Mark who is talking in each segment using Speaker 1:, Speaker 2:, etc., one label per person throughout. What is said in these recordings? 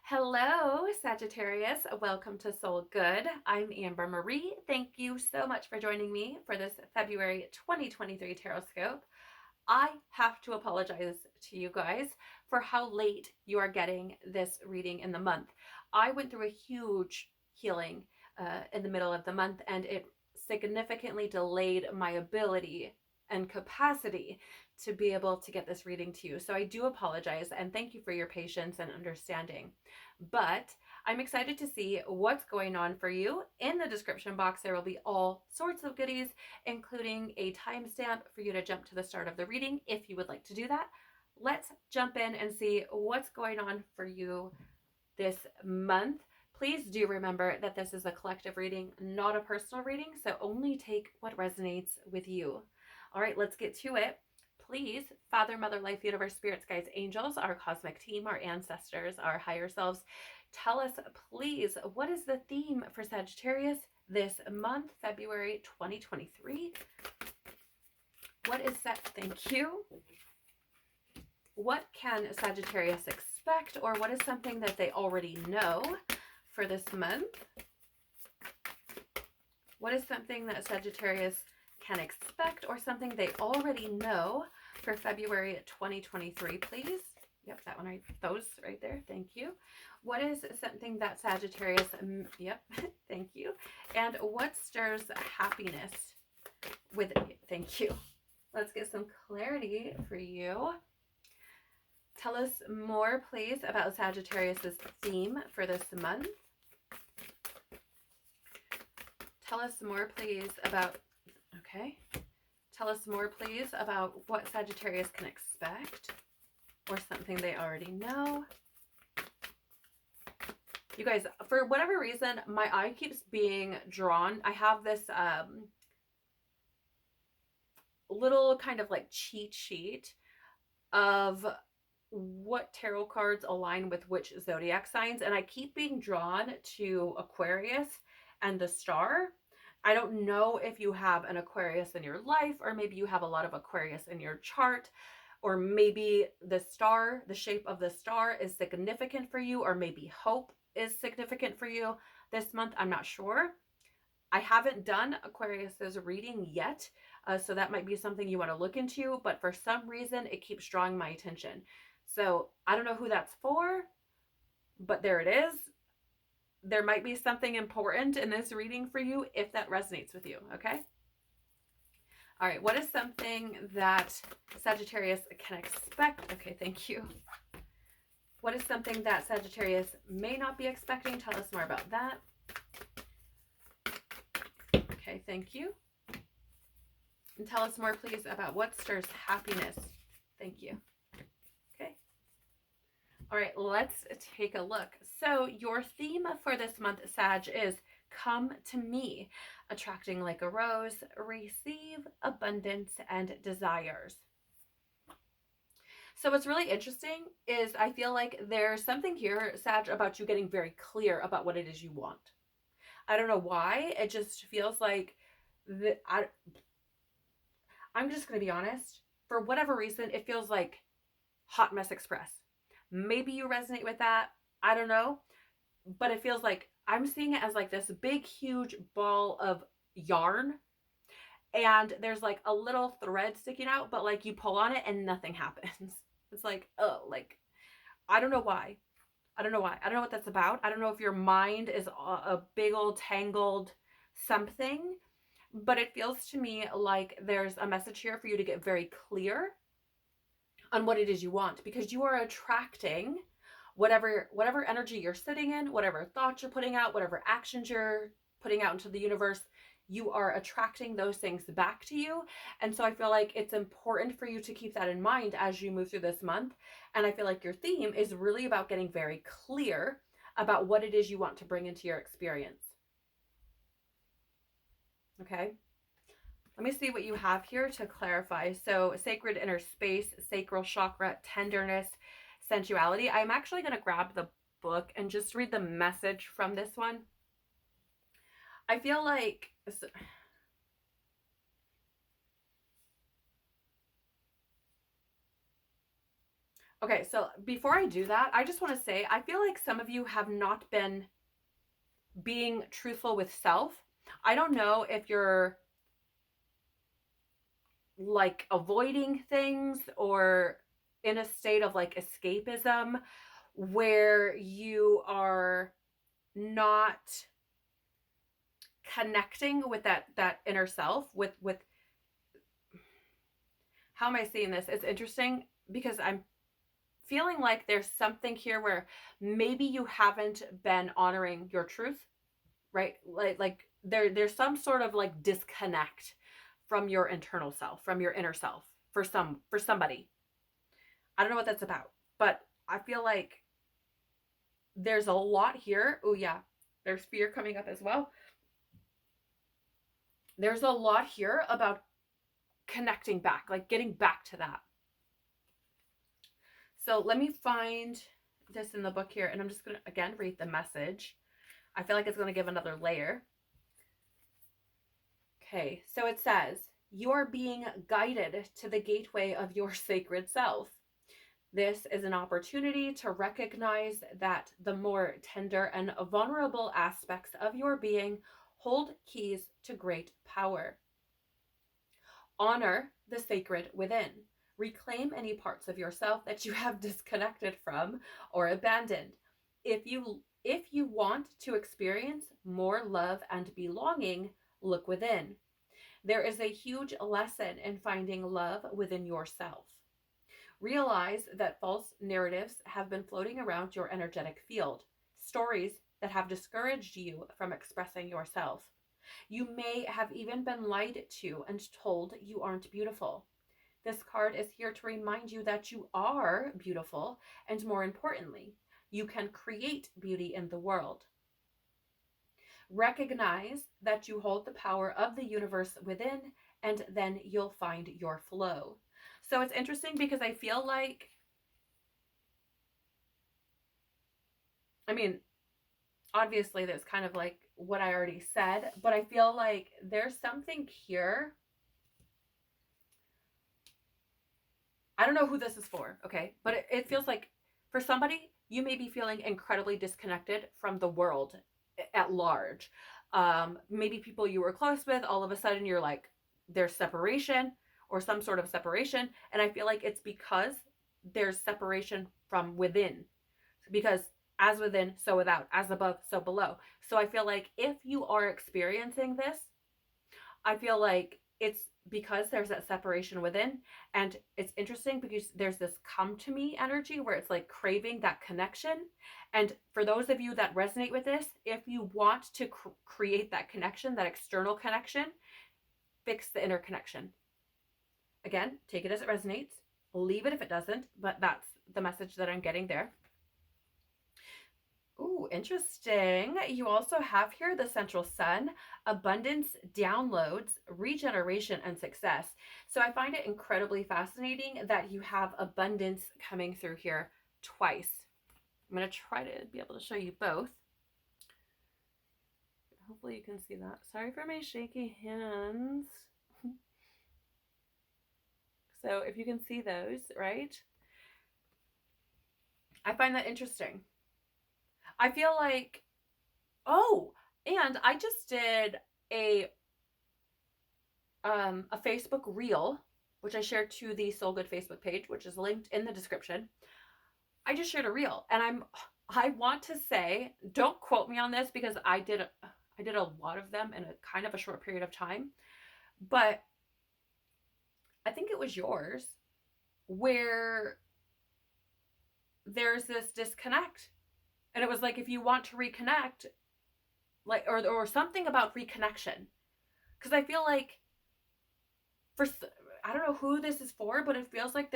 Speaker 1: Hello, Sagittarius. Welcome to Soul Good. I'm Amber Marie. Thank you so much for joining me for this February 2023 Tarotscope. I have to apologize to you guys for how late you are getting this reading in the month. I went through a huge healing in the middle of the month, and it significantly delayed my ability and capacity to be able to get this reading to you. So I do apologize, and thank you for your patience and understanding. But I'm excited to see what's going on for you. In the description box, there will be all sorts of goodies, including a timestamp for you to jump to the start of the reading if you would like to do that. Let's jump in and see what's going on for you this month. Please do remember that this is a collective reading, not a personal reading, so only take what resonates with you. All right, let's get to it. Please, Father, Mother, Life, Universe, Spirits, Guides, Angels, our cosmic team, our ancestors, our higher selves, tell us, please, what is the theme for Sagittarius this month, February 2023? What is that? Thank you. What can Sagittarius expect, or what is something that they already know for this month? What is something that Sagittarius can expect, or something they already know for February 2023, please? Yep, that one right, those right there. Thank you. What is something that Sagittarius, yep, thank you. And what stirs happiness with it? Thank you. Let's get some clarity for you. Tell us more, please, about Sagittarius's theme for this month. Tell us more, please, about, okay. Tell us more, please, about what Sagittarius can expect, or something they already know. You guys, for whatever reason, my eye keeps being drawn. I have this little kind of like cheat sheet of what tarot cards align with which zodiac signs, and I keep being drawn to Aquarius and the star. I don't know if you have an Aquarius in your life, or maybe you have a lot of Aquarius in your chart, or maybe the star, the shape of the star is significant for you, or maybe hope is significant for you this month. I'm not sure. I haven't done Aquarius's reading yet, so that might be something you want to look into, but for some reason it keeps drawing my attention. So I don't know who that's for, but there it is. There might be something important in this reading for you if that resonates with you, okay? All right, what is something that Sagittarius can expect? Okay, thank you. What is something that Sagittarius may not be expecting? Tell us more about that. Okay, thank you. And tell us more, please, about what stirs happiness. Thank you. Okay. All right, let's take a look. So your theme for this month, Sag, is come to me, attracting like a rose, receive abundance and desires. So what's really interesting is I feel like there's something here, Sag, about you getting very clear about what it is you want. I don't know why. It just feels like I'm just going to be honest. For whatever reason, it feels like Hot Mess Express. Maybe you resonate with that. I don't know. But it feels like I'm seeing it as like this big, huge ball of yarn. And there's like a little thread sticking out, but like you pull on it and nothing happens. It's like, oh, like, I don't know why. I don't know why. I don't know what that's about. I don't know if your mind is a big old tangled something, but it feels to me like there's a message here for you to get very clear on what it is you want, because you are attracting whatever energy you're sitting in, whatever thoughts you're putting out, whatever actions you're putting out into the universe, you are attracting those things back to you. And so I feel like it's important for you to keep that in mind as you move through this month. And I feel like your theme is really about getting very clear about what it is you want to bring into your experience. Okay. Let me see what you have here to clarify. So sacred inner space, sacral chakra, tenderness, sensuality. I'm actually going to grab the book and just read the message from this one. I feel like, Okay, so before I do that, I just want to say I feel like some of you have not been being truthful with self. I don't know if you're like avoiding things or in a state of like escapism where you are not connecting with that inner self with how am I saying this? It's interesting because I'm feeling like there's something here where maybe you haven't been honoring your truth, right? Like there's some sort of like disconnect from your internal self, from your inner self for somebody. I don't know what that's about, but I feel like there's a lot here. Oh yeah, there's fear coming up as well. There's a lot here about connecting back, like getting back to that. So let me find this in the book here, and I'm just going to, again, read the message. I feel like it's going to give another layer. Okay, so it says, you are being guided to the gateway of your sacred self. This is an opportunity to recognize that the more tender and vulnerable aspects of your being hold keys to great power. Honor the sacred within. Reclaim any parts of yourself that you have disconnected from or abandoned. If you want to experience more love and belonging, look within. There is a huge lesson in finding love within yourself. Realize that false narratives have been floating around your energetic field, stories that have discouraged you from expressing yourself. You may have even been lied to and told you aren't beautiful. This card is here to remind you that you are beautiful, and more importantly, you can create beauty in the world. Recognize that you hold the power of the universe within, and then you'll find your flow. So it's interesting because I feel like, I mean, obviously that's kind of like what I already said, but I feel like there's something here. I don't know who this is for, okay? But it feels like for somebody, you may be feeling incredibly disconnected from the world at large. Maybe people you were close with, all of a sudden you're like, there's separation or some sort of separation. And I feel like it's because there's separation from within. Because as within, so without, as above, so below. So I feel like if you are experiencing this, I feel like it's because there's that separation within. And it's interesting because there's this come to me energy where it's like craving that connection. And for those of you that resonate with this, if you want to create that connection, that external connection, fix the inner connection. Again, take it as it resonates. Leave it if it doesn't, but that's the message that I'm getting there. Ooh, interesting. You also have here the central sun, abundance, downloads, regeneration, and success. So I find it incredibly fascinating that you have abundance coming through here twice. I'm going to try to be able to show you both. Hopefully you can see that. Sorry for my shaky hands. So if you can see those, right? I find that interesting. I feel like, oh, and I just did a Facebook reel, which I shared to the Soul Good Facebook page, which is linked in the description. I just shared a reel, and I want to say, don't quote me on this because I did a lot of them in a kind of a short period of time, but I think it was yours where there's this disconnect. And it was like, if you want to reconnect, like, or something about reconnection. Because I feel like I don't know who this is for, but it feels like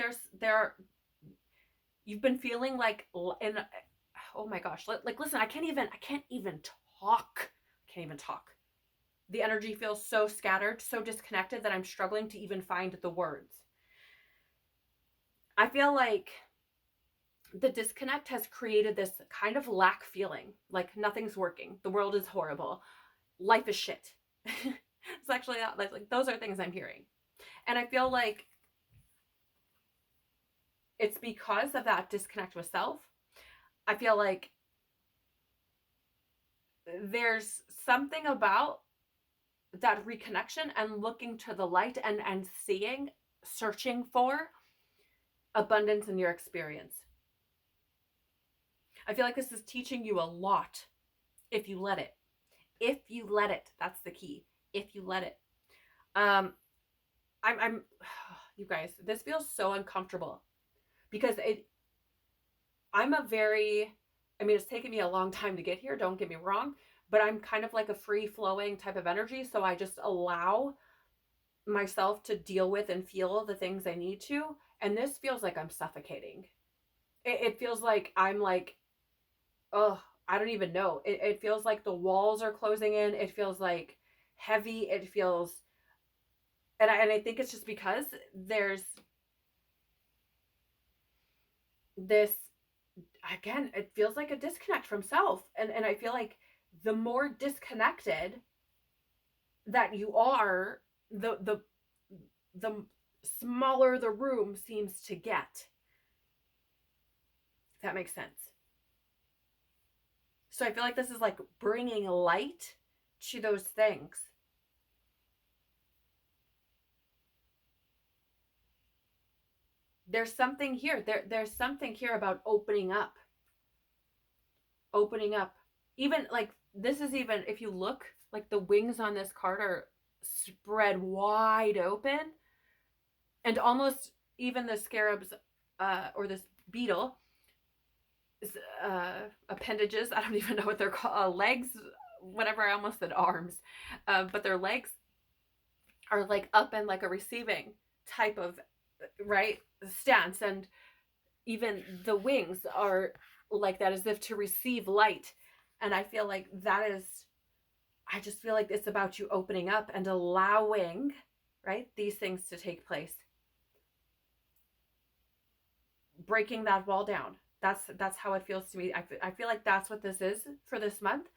Speaker 1: you've been feeling like oh my gosh, like, listen, I can't even talk. The energy feels so scattered, so disconnected that I'm struggling to even find the words. I feel like the disconnect has created this kind of lack feeling, like nothing's working, the world is horrible, life is shit. It's actually like those are things I'm hearing. And I feel like it's because of that disconnect with self. I feel like there's something about that reconnection and looking to the light and seeing, searching for abundance in your experience. I feel like this is teaching you a lot if you let it. If you let it, that's the key. If you let it. I'm you guys, this feels so uncomfortable because I'm a very, I mean, it's taken me a long time to get here, don't get me wrong, but I'm kind of like a free flowing type of energy. So I just allow myself to deal with and feel the things I need to. And this feels like I'm suffocating. It feels like I'm like, oh, I don't even know. It feels like the walls are closing in. It feels like heavy. It feels, and I think it's just because there's this, again, it feels like a disconnect from self. And I feel like the more disconnected that you are, the smaller the room seems to get. If that makes sense. So I feel like this is like bringing light to those things. There's something here. There's something here about opening up. Opening up. Even like, this is even, if you look, like the wings on this card are spread wide open. And almost even the scarabs, or this beetle, appendages, I don't even know what they're called, legs, whatever, I almost said arms, but their legs are like up in like a receiving type of, right, stance, and even the wings are like that, as if to receive light. And I feel like that is, I just feel like it's about you opening up and allowing, right, these things to take place, breaking that wall down. That's how it feels to me. I feel like that's what this is for this month.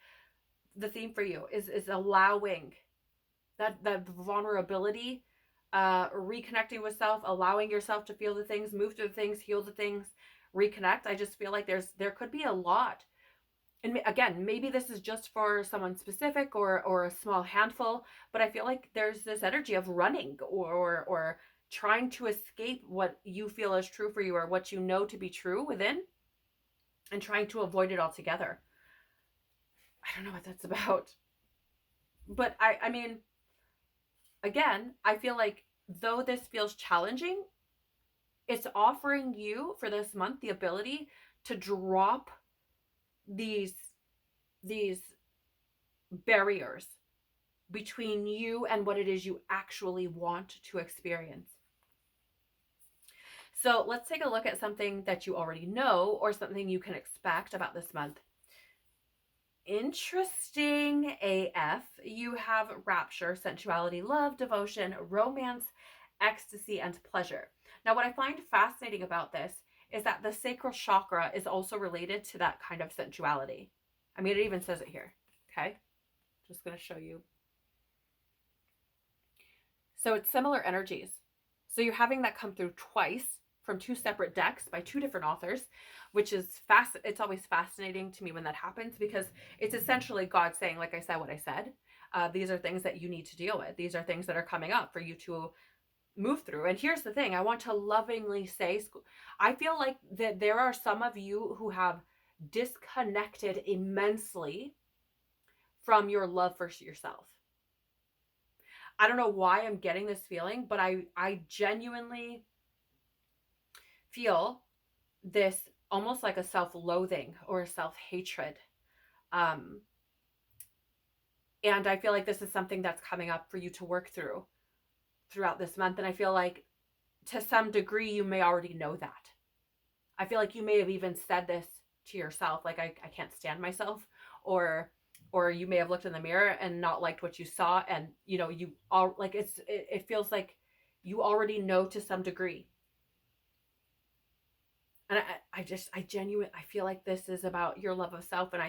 Speaker 1: The theme for you is allowing that vulnerability, reconnecting with self, allowing yourself to feel the things, move through the things, heal the things, reconnect. I just feel like there could be a lot. And again, maybe this is just for someone specific or a small handful, but I feel like there's this energy of running or trying to escape what you feel is true for you, or what you know to be true within, and trying to avoid it altogether. I don't know what that's about. But I mean, again, I feel like though this feels challenging, it's offering you for this month the ability to drop these barriers between you and what it is you actually want to experience. So let's take a look at something that you already know, or something you can expect about this month. Interesting AF. You have rapture, sensuality, love, devotion, romance, ecstasy, and pleasure. Now, what I find fascinating about this is that the sacral chakra is also related to that kind of sensuality. I mean, it even says it here. Okay. Just going to show you. So it's similar energies. So you're having that come through twice from two separate decks by two different authors, which is it's always fascinating to me when that happens, because it's essentially God saying, like I said, what I said, these are things that you need to deal with. These are things that are coming up for you to move through. And here's the thing, I want to lovingly say, I feel like that there are some of you who have disconnected immensely from your love for yourself. I don't know why I'm getting this feeling, but I genuinely feel this almost like a self-loathing or a self-hatred. And I feel like this is something that's coming up for you to work through throughout this month. And I feel like to some degree, you may already know that. I feel like you may have even said this to yourself, like, I can't stand myself, or you may have looked in the mirror and not liked what you saw. And, you know, you all like, it feels like you already know to some degree. And I genuinely, I feel like this is about your love of self. And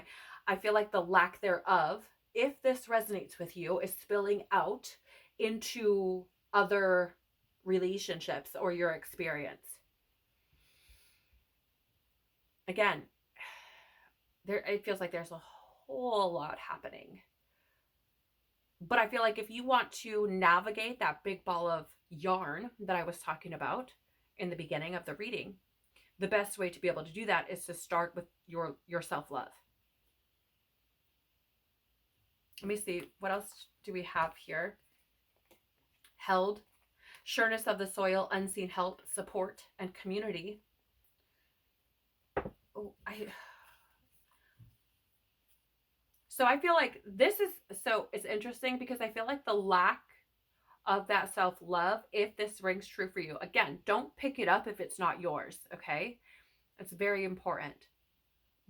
Speaker 1: I feel like the lack thereof, if this resonates with you, is spilling out into other relationships or your experience. again, it feels like there's a whole lot happening. But I feel like if you want to navigate that big ball of yarn that I was talking about in the beginning of the reading, the best way to be able to do that is to start with your self-love. Let me see, what else do we have here? Held, sureness of the soil, unseen help, support, and community. Oh, so I feel like this is, so it's interesting because I feel like the lack of that self-love, if this rings true for you, again, don't pick it up if it's not yours, okay? It's very important.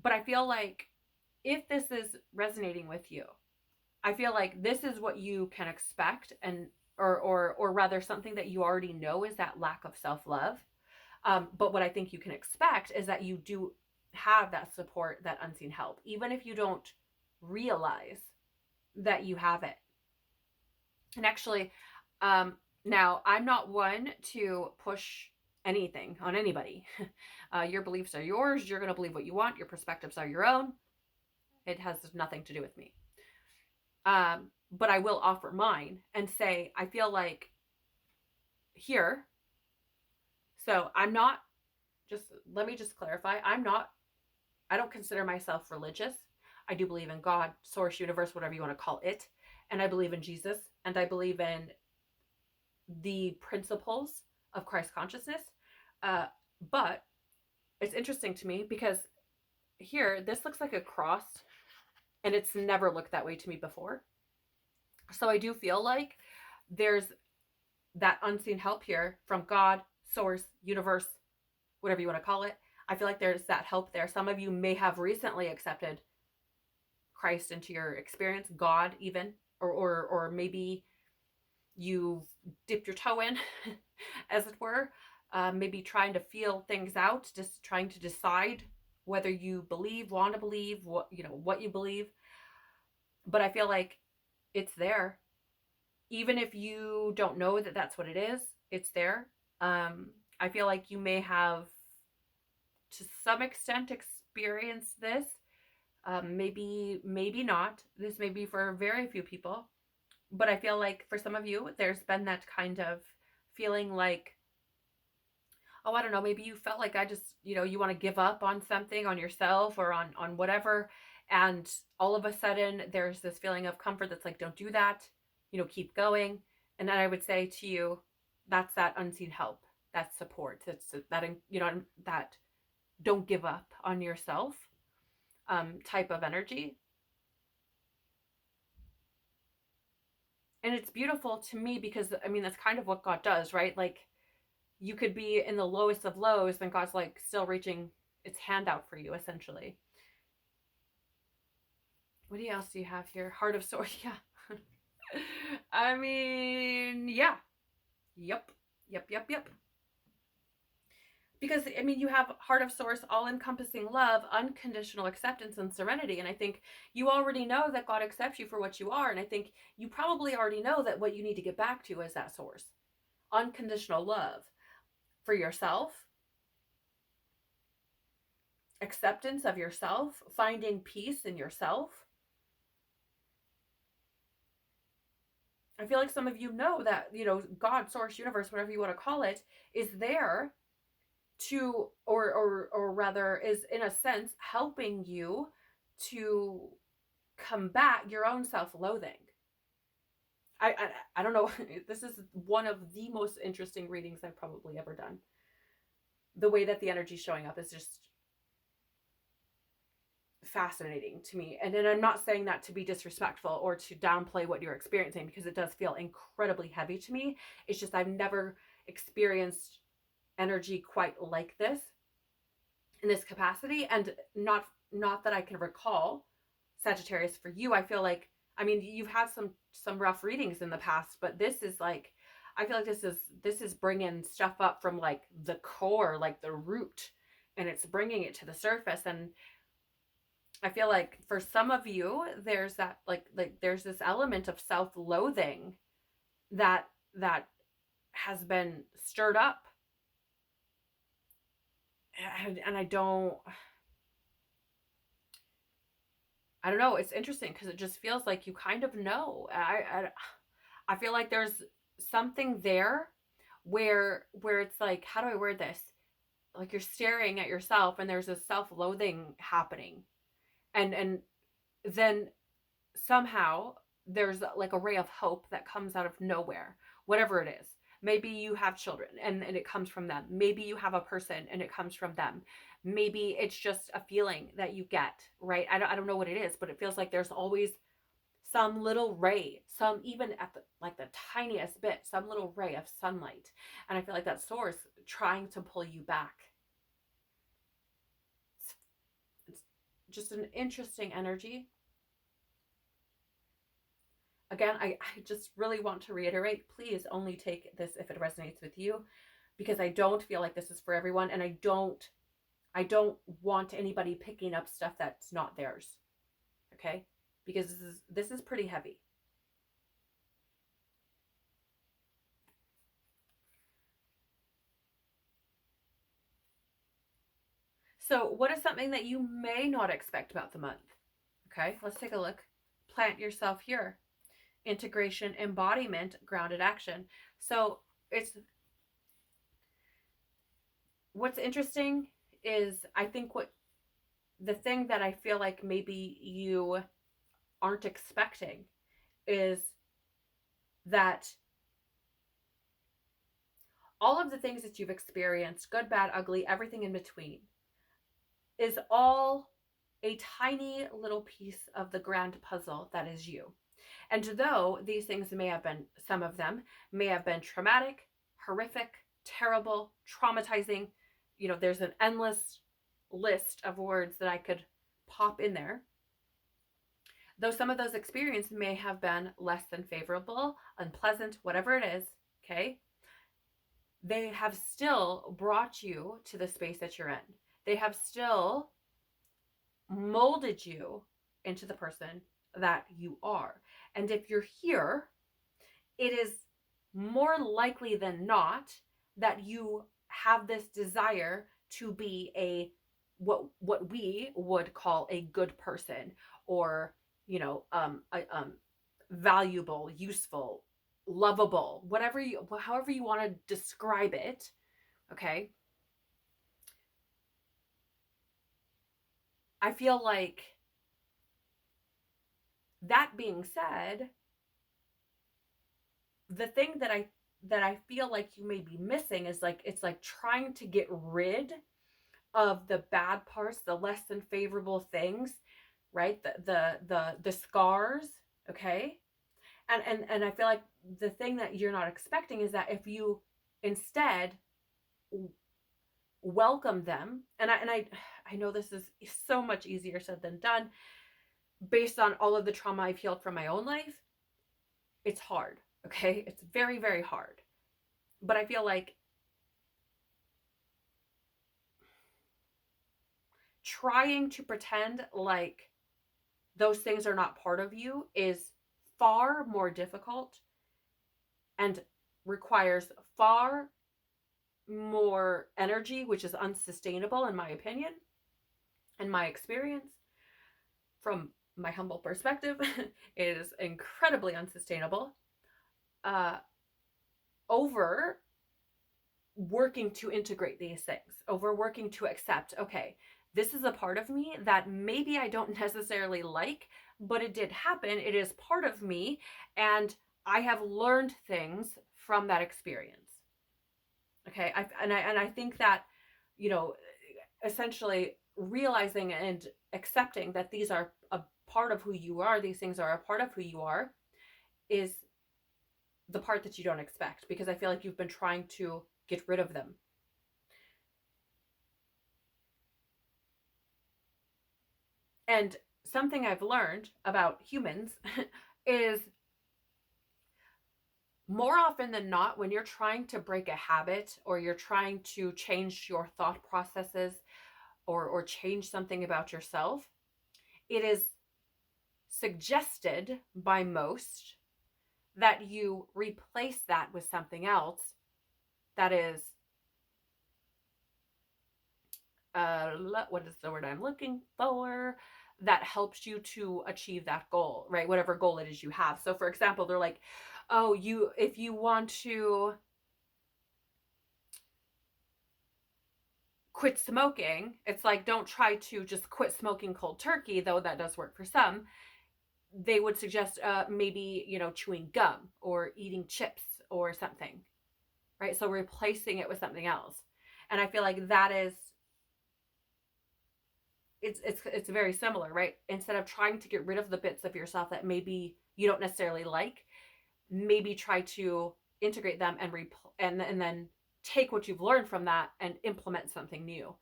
Speaker 1: But I feel like if this is resonating with you, I feel like this is what you can expect, and or rather something that you already know is that lack of self-love. But what I think you can expect is that you do have that support, that unseen help, even if you don't realize that you have it. And actually, now I'm not one to push anything on anybody. Your beliefs are yours. You're going to believe what you want. Your perspectives are your own. It has nothing to do with me. But I will offer mine and say, I feel like here, so I'm not, let me just clarify, I don't consider myself religious. I do believe in God, source, universe, whatever you want to call it. And I believe in Jesus, and I believe in the principles of Christ consciousness. But it's interesting to me because here, this looks like a cross, and it's never looked that way to me before. So I do feel like there's that unseen help here from God, source, universe, whatever you want to call it. I feel like there's that help there. Some of you may have recently accepted Christ into your experience, God even, or maybe you've dipped your toe in, as it were, maybe trying to feel things out, just trying to decide whether you want to believe, what you believe. But I feel like it's there. Even if you don't know that that's what it is, it's there. I feel like you may have, to some extent, experienced this. Maybe not. This may be for very few people. But I feel like for some of you, there's been that kind of feeling like, oh, I don't know, maybe you felt like you want to give up on something, on yourself or on whatever. And all of a sudden there's this feeling of comfort that's like, don't do that, keep going. And then I would say to you, that's that unseen help, that support, that don't give up on yourself type of energy. And it's beautiful to me because, that's kind of what God does, right? Like, you could be in the lowest of lows and God's like still reaching its hand out for you, essentially. What else do you have here? Heart of Source. Yeah. Yeah. Yep. Because, you have Heart of Source, all-encompassing love, unconditional acceptance, and serenity. And I think you already know that God accepts you for what you are. And I think you probably already know that what you need to get back to is that source. Unconditional love for yourself, acceptance of yourself, finding peace in yourself. I feel like some of you know that, God, source, universe, whatever you want to call it, is there to, or rather is in a sense helping you to combat your own self-loathing. I don't know. This is one of the most interesting readings I've probably ever done. The way that the energy is showing up is just fascinating to me. And then I'm not saying that to be disrespectful or to downplay what you're experiencing, because it does feel incredibly heavy to me. It's just I've never experienced energy quite like this in this capacity, and not that I can recall. Sagittarius, for you, I feel like, you've had some rough readings in the past, but this is like, I feel like this is bringing stuff up from like the core, like the root, and it's bringing it to the surface. And I feel like for some of you, there's that like there's this element of self-loathing that has been stirred up. And I don't, I don't know. It's interesting because it just feels like you kind of know. I feel like there's something there where it's like, how do I word this? Like you're staring at yourself and there's a self-loathing happening. And then somehow there's like a ray of hope that comes out of nowhere, whatever it is. Maybe you have children and it comes from them. Maybe you have a person and it comes from them. Maybe it's just a feeling that you get, right? I don't know what it is, but it feels like there's always some little ray, some even at the like the tiniest bit, some little ray of sunlight. And I feel like that source trying to pull you back. It's just an interesting energy. Again, I just really want to reiterate, please only take this if it resonates with you, because I don't feel like this is for everyone, and I don't want anybody picking up stuff that's not theirs. Okay? Because this is pretty heavy. So, what is something that you may not expect about the month? Okay, let's take a look. Plant yourself here. Integration, embodiment, grounded action. So, what's interesting is I think the thing that I feel like maybe you aren't expecting is that all of the things that you've experienced, good, bad, ugly, everything in between, is all a tiny little piece of the grand puzzle that is you. And though these things may have been, some of them may have been traumatic, horrific, terrible, traumatizing, there's an endless list of words that I could pop in there. Though some of those experiences may have been less than favorable, unpleasant, whatever it is, okay, they have still brought you to the space that you're in. They have still molded you into the person that you are. And if you're here, it is more likely than not that you have this desire to be what we would call a good person, or valuable, useful, lovable, however you want to describe it. Okay. I feel like, that being said, the thing that I feel like you may be missing is like, it's like trying to get rid of the bad parts, the less than favorable things, right? The scars, okay? And I feel like the thing that you're not expecting is that if you instead welcome them, and I know this is so much easier said than done based on all of the trauma I've healed from my own life. It's hard, okay? It's very, very hard. But I feel like trying to pretend like those things are not part of you is far more difficult and requires far more energy, which is unsustainable in my opinion and my experience. From my humble perspective, it is incredibly unsustainable, over working to integrate these things, over working to accept, okay, this is a part of me that maybe I don't necessarily like, but it did happen. It is part of me, and I have learned things from that experience. Okay, I think that, essentially realizing and accepting that these are a part of who you are, these things are a part of who you are, is the part that you don't expect, because I feel like you've been trying to get rid of them. And something I've learned about humans is, more often than not, when you're trying to break a habit, or you're trying to change your thought processes, or change something about yourself, it is suggested by most that you replace that with something else that is, what is the word I'm looking for? that helps you to achieve that goal, right? Whatever goal it is you have. So for example, they're like, oh, if you want to quit smoking, it's like, don't try to just quit smoking cold turkey, though that does work for some. They would suggest maybe, chewing gum or eating chips or something, right? So replacing it with something else. And I feel like that is, it's very similar, right? Instead of trying to get rid of the bits of yourself that maybe you don't necessarily like, maybe try to integrate them and then take what you've learned from that and implement something new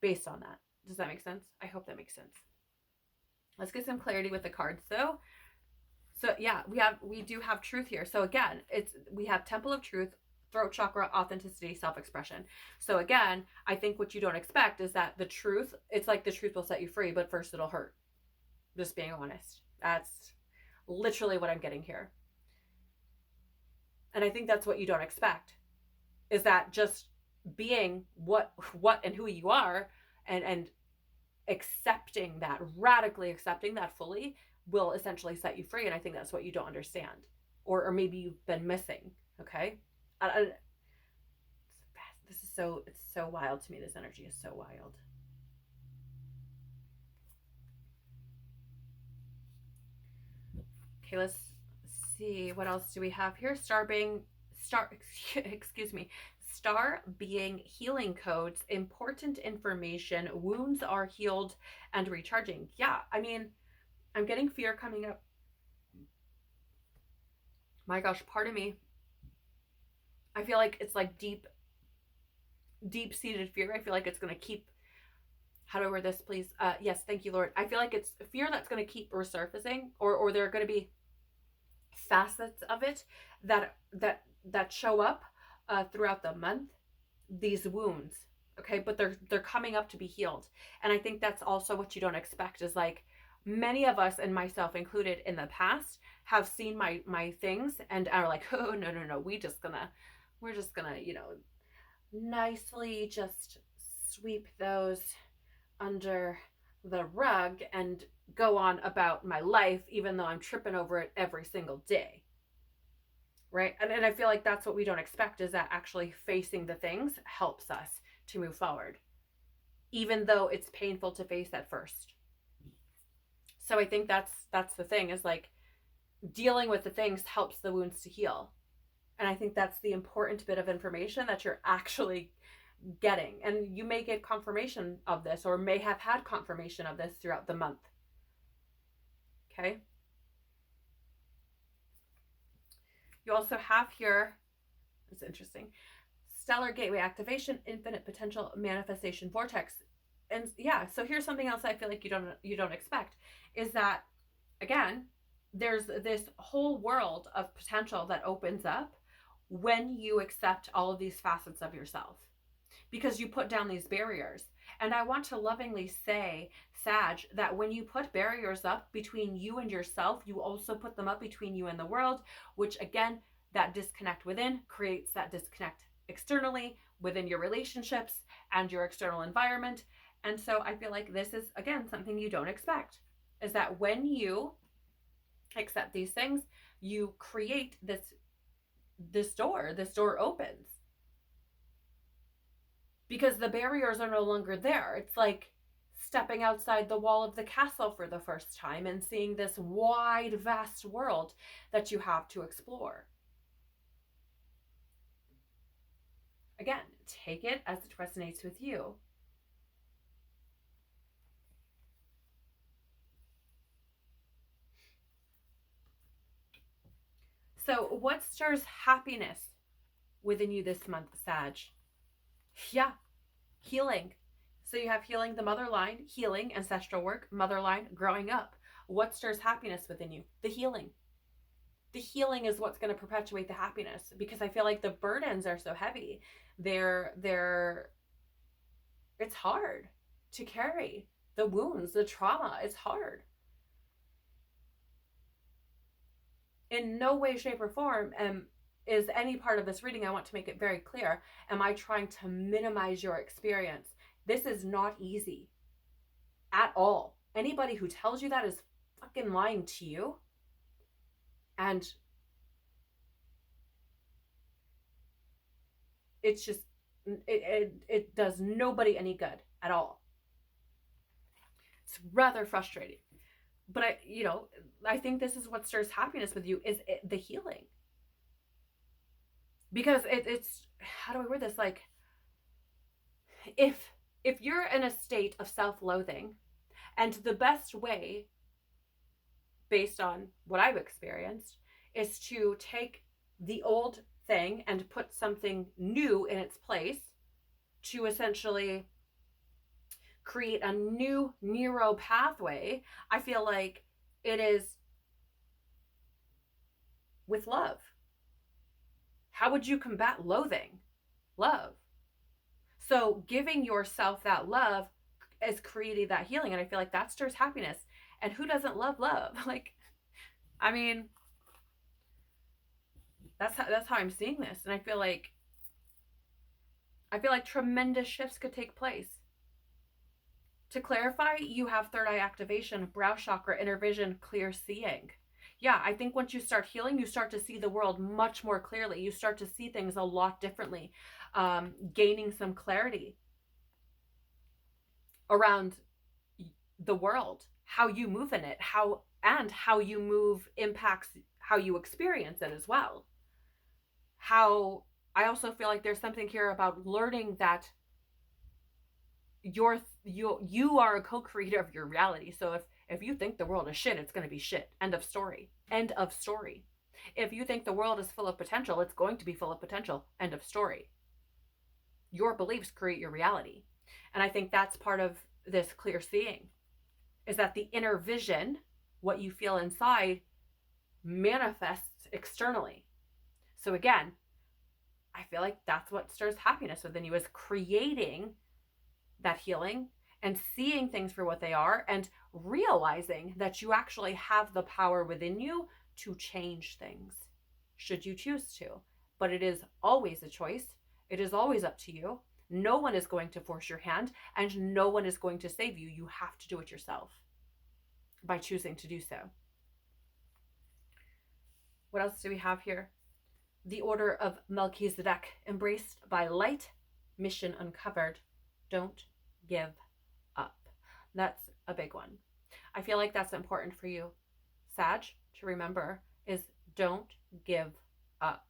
Speaker 1: based on that. Does that make sense? I hope that makes sense. Let's get some clarity with the cards though. So yeah, we do have truth here. So again, we have Temple of Truth, throat chakra, authenticity, self-expression. So again, I think what you don't expect is that the truth, it's like the truth will set you free, but first it'll hurt. Just being honest. That's literally what I'm getting here. And I think that's what you don't expect, is that just being what and who you are and accepting that, radically accepting that fully, will essentially set you free. And I think that's what you don't understand, or maybe you've been missing. Okay. It's so wild to me. This energy is so wild. Okay, let's see, what else do we have here? Star being healing codes, important information, wounds are healed and recharging. Yeah, I mean, I'm getting fear coming up. My gosh, part of me, I feel like it's like deep-seated fear. I feel like it's going to keep, how do I word this, please? Yes, thank you, Lord. I feel like it's fear that's going to keep resurfacing, or there are going to be facets of it that show up throughout the month, these wounds, okay, but they're coming up to be healed. And I think that's also what you don't expect, is like, many of us, and myself included in the past, have seen my things and are like, oh, no, we're just gonna nicely just sweep those under the rug and go on about my life, even though I'm tripping over it every single day, right? And I feel like that's what we don't expect, is that actually facing the things helps us to move forward, even though it's painful to face at first. So I think that's the thing, is like, dealing with the things helps the wounds to heal. And I think that's the important bit of information that you're actually getting. And you may get confirmation of this, or may have had confirmation of this throughout the month. Okay. You also have here, it's interesting, stellar gateway activation, infinite potential manifestation vortex. And yeah, so here's something else I feel like you don't expect, is that, again, there's this whole world of potential that opens up when you accept all of these facets of yourself, because you put down these barriers. And I want to lovingly say, Sag, that when you put barriers up between you and yourself, you also put them up between you and the world, which again, that disconnect within creates that disconnect externally within your relationships and your external environment. And so I feel like this is, again, something you don't expect, is that when you accept these things, you create this door opens, because the barriers are no longer there. It's like stepping outside the wall of the castle for the first time and seeing this wide, vast world that you have to explore. Again, take it as it resonates with you. So what stirs happiness within you this month, Sag? Yeah, healing. So you have healing the mother line, healing, ancestral work, mother line, growing up. What stirs happiness within you? The healing. The healing is what's going to perpetuate the happiness, because I feel like the burdens are so heavy. It's hard to carry. The wounds, the trauma, it's hard. In no way, shape, or form is any part of this reading, I want to make it very clear, am I trying to minimize your experience. This is not easy at all. anybody who tells you that is fucking lying to you. And it's just, it does nobody any good at all. It's rather frustrating. But I think this is what stirs happiness with you, is the healing. Because it's, how do I word this? Like, if you're in a state of self-loathing, and the best way, based on what I've experienced, is to take the old thing and put something new in its place, to essentially create a new neuro pathway, I feel like it is with love. How would you combat loathing? Love. So giving yourself that love is creating that healing. And I feel like that stirs happiness. And who doesn't love love? Like, I mean, that's how I'm seeing this. And I feel like tremendous shifts could take place. To clarify, you have third eye activation, brow chakra, inner vision, clear seeing. Yeah, I think once you start healing, you start to see the world much more clearly. You start to see things a lot differently, gaining some clarity around the world, how you move in it, how you move impacts how you experience it as well. How I also feel like there's something here about learning that you are a co-creator of your reality. So if you think the world is shit, it's going to be shit. End of story. End of story. If you think the world is full of potential, it's going to be full of potential. End of story. Your beliefs create your reality. And I think that's part of this clear seeing, is that the inner vision, what you feel inside, manifests externally. So again, I feel like that's what stirs happiness within you, is creating that healing and seeing things for what they are, and realizing that you actually have the power within you to change things, should you choose to. But it is always a choice. It is always up to you. No one is going to force your hand, and no one is going to save you. You have to do it yourself by choosing to do so. What else do we have here? The Order of Melchizedek, embraced by light, mission uncovered. Don't give up. That's a big one. I feel like that's important for you, Sag, to remember, is don't give up.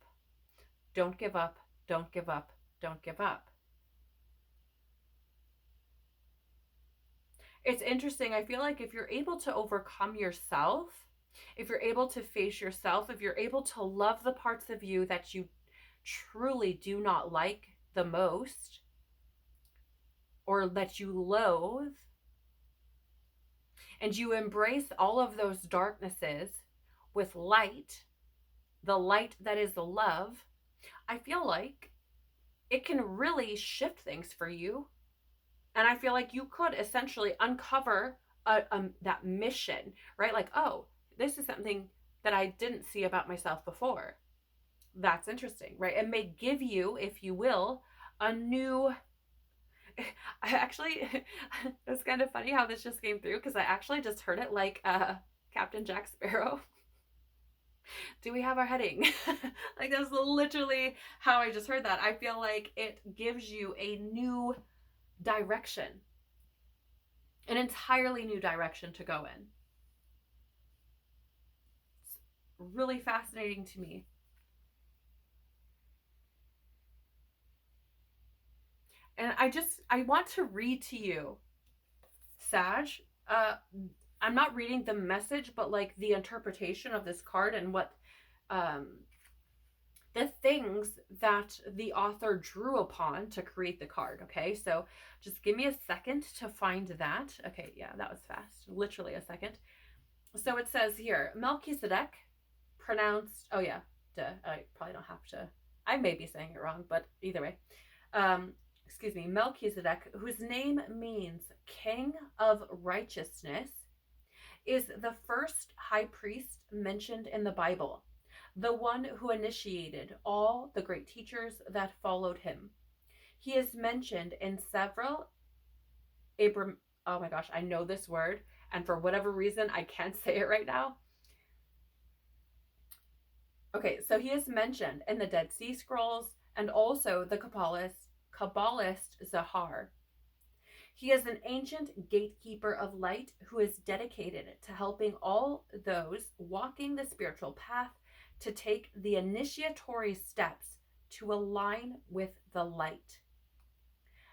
Speaker 1: Don't give up. Don't give up. Don't give up. It's interesting. I feel like if you're able to overcome yourself, if you're able to face yourself, if you're able to love the parts of you that you truly do not like the most, or that you loathe, and you embrace all of those darknesses with light, the light that is the love, I feel like it can really shift things for you. And I feel like you could essentially uncover that mission, right? Like, oh, this is something that I didn't see about myself before. That's interesting, right? It may give you, if you will, a new... I actually, it's kind of funny how this just came through, because I actually just heard it like Captain Jack Sparrow. Do we have our heading? Like, that's literally how I just heard that. I feel like it gives you a new direction, an entirely new direction to go in. It's really fascinating to me. And I want to read to you, Sag. I'm not reading the message, but like the interpretation of this card and what the things that the author drew upon to create the card. Okay, so just give me a second to find that. Okay, yeah, that was fast. Literally a second. So it says here, Melchizedek, pronounced, oh yeah, duh, I probably don't have to, I may be saying it wrong, but either way. Excuse me, Melchizedek, whose name means King of Righteousness, is the first high priest mentioned in the Bible, the one who initiated all the great teachers that followed him. He is mentioned in several oh my gosh, I know this word, and for whatever reason, I can't say it right now. Okay, so he is mentioned in the Dead Sea Scrolls and also the Kabbalist Zahar. He is an ancient gatekeeper of light who is dedicated to helping all those walking the spiritual path to take the initiatory steps to align with the light.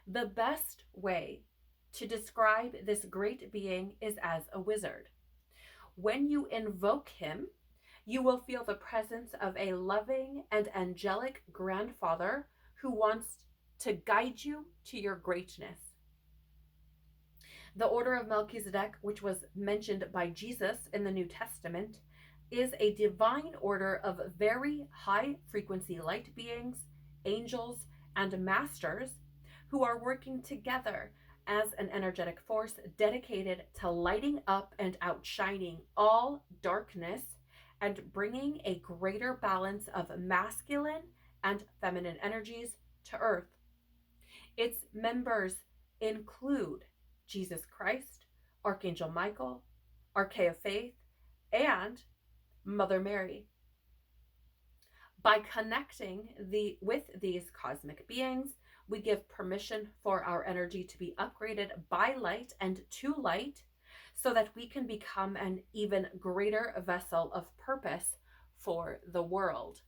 Speaker 1: The best way to describe this great being is as a wizard. When you invoke him, you will feel the presence of a loving and angelic grandfather who wants to guide you to your greatness. The Order of Melchizedek, which was mentioned by Jesus in the New Testament, is a divine order of very high frequency light beings, angels, and masters who are working together as an energetic force dedicated to lighting up and outshining all darkness and bringing a greater balance of masculine and feminine energies to Earth. Its members include Jesus Christ, Archangel Michael, Arche of Faith, and Mother Mary. By connecting with these cosmic beings, we give permission for our energy to be upgraded by light and to light so that we can become an even greater vessel of purpose for the world.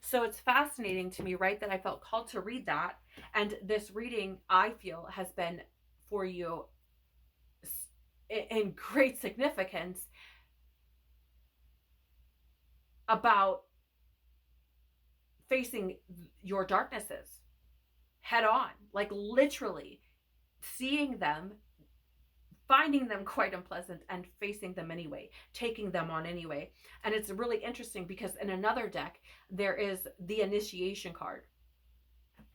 Speaker 1: So it's fascinating to me, right, that I felt called to read that. And this reading, I feel, has been for you in great significance about facing your darknesses head on, like literally seeing them, finding them quite unpleasant and facing them anyway, taking them on anyway. And it's really interesting because in another deck, there is the initiation card.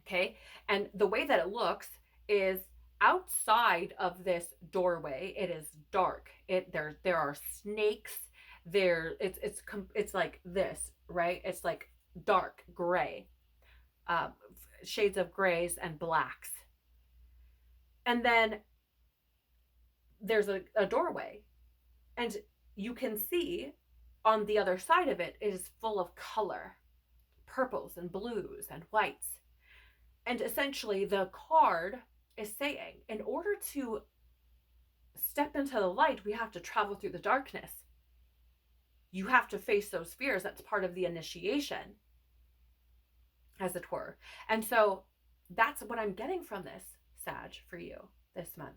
Speaker 1: Okay. And the way that it looks is outside of this doorway, it is dark. There are snakes there. It's like this, right? It's like dark gray, shades of grays and blacks. And then there's a doorway, and you can see on the other side of it, it is full of color, purples and blues and whites. And essentially the card is saying, in order to step into the light, we have to travel through the darkness. You have to face those fears. That's part of the initiation, as it were. And so that's what I'm getting from this, Sag, for you this month.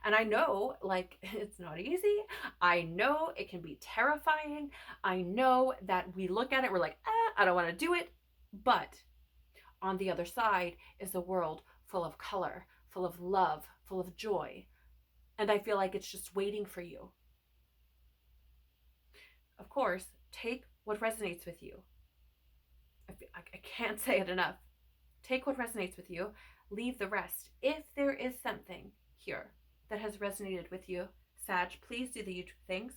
Speaker 1: And I know, like, it's not easy. I know it can be terrifying. I know that we look at it, we're like, I don't want to do it. But on the other side is a world full of color, full of love, full of joy. And I feel like it's just waiting for you. Of course, take what resonates with you. I can't say it enough. Take what resonates with you. Leave the rest. If there is something here that has resonated with you, Sag, please do the YouTube things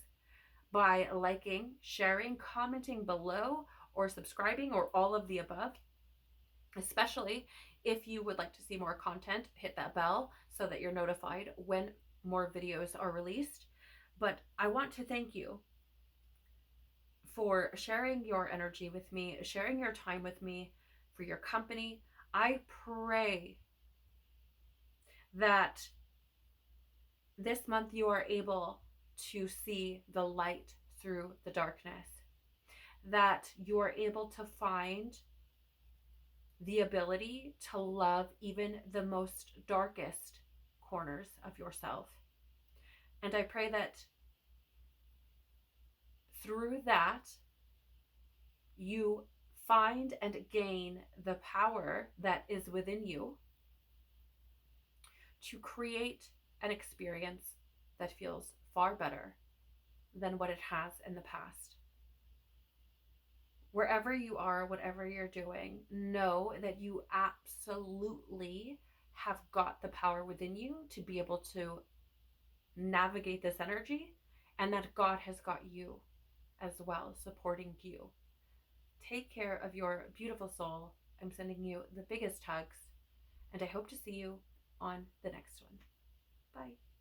Speaker 1: by liking, sharing, commenting below, or subscribing, or all of the above. Especially if you would like to see more content, hit that bell so that you're notified when more videos are released. But I want to thank you for sharing your energy with me, sharing your time with me, for your company. I pray that this month you are able to see the light through the darkness, that you are able to find the ability to love even the most darkest corners of yourself. And I pray that through that, you find and gain the power that is within you to create an experience that feels far better than what it has in the past. Wherever you are, whatever you're doing, know that you absolutely have got the power within you to be able to navigate this energy, and that God has got you as well, supporting you. Take care of your beautiful soul. I'm sending you the biggest hugs, and I hope to see you on the next one. Bye.